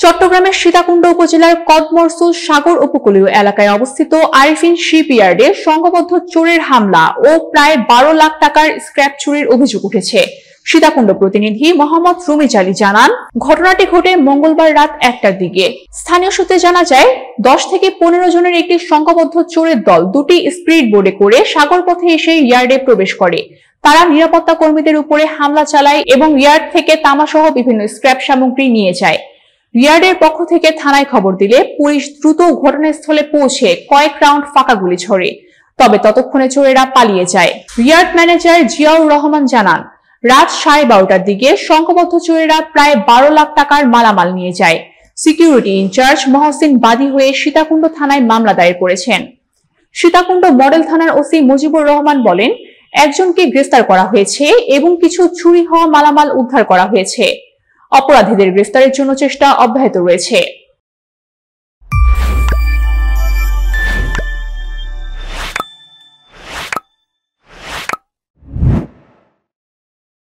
চট্টগ্রামের সীতাকুণ্ড উপজেলার কদমরসুল সাগর উপকূলীয় এলাকায় অবস্থিত আরিফিন শিপইয়ার্ডে সংঘবদ্ধ চোরের হামলা ও প্রায় 12 লাখ টাকার স্ক্র্যাপ চুরির অভিযোগ উঠেছে। সীতাকুণ্ড প্রতিনিধি মোহাম্মদ রুমিজ আলী জানান, ঘটনাটি ঘটে মঙ্গলবার রাত 1টার দিকে। স্থানীয় সূত্রে জানা যায়, 10 থেকে 15 জনের একটি সংঘবদ্ধ চোরের দল দুটি স্পিড বোর্ডে করে সাগর পথে এসে ইয়ার্ডে প্রবেশ করে। তারা নিরাপত্তা কর্মীদের উপরে হামলা চালায় এবং ইয়ার্ড থেকে তামাসহ বিভিন্ন স্ক্র্যাপ সামগ্রী নিয়ে যায়। ইয়ার্ডের পক্ষ থেকে থানায় খবর দিলে পুলিশ দ্রুত ঘটনাস্থলে পৌঁছে কয়েক রাউন্ড ফাঁকা গুলি ছোড়ে। তবে ততক্ষণে চোরেরা পালিয়ে যায়। ইয়ার্ড ম্যানেজার জিয়াউর রহমান জানান, রাত 12:30টার দিকে সংঘবদ্ধ চোরেরা প্রায় 12 লাখ টাকার মালামাল নিয়ে যায়। সিকিউরিটি ইনচার্জ মহসিন বাদী হয়ে সীতাকুণ্ড থানায় মামলা দায়ের করেছেন। সীতাকুণ্ড মডেল থানার ওসি মুজিবুর রহমান বলেন, একজনকে গ্রেফতার করা হয়েছে এবং কিছু চুরি হওয়া মালামাল উদ্ধার করা হয়েছে। অপরাধীদের গ্রেফতারের জন্য চেষ্টা অব্যাহত রয়েছে।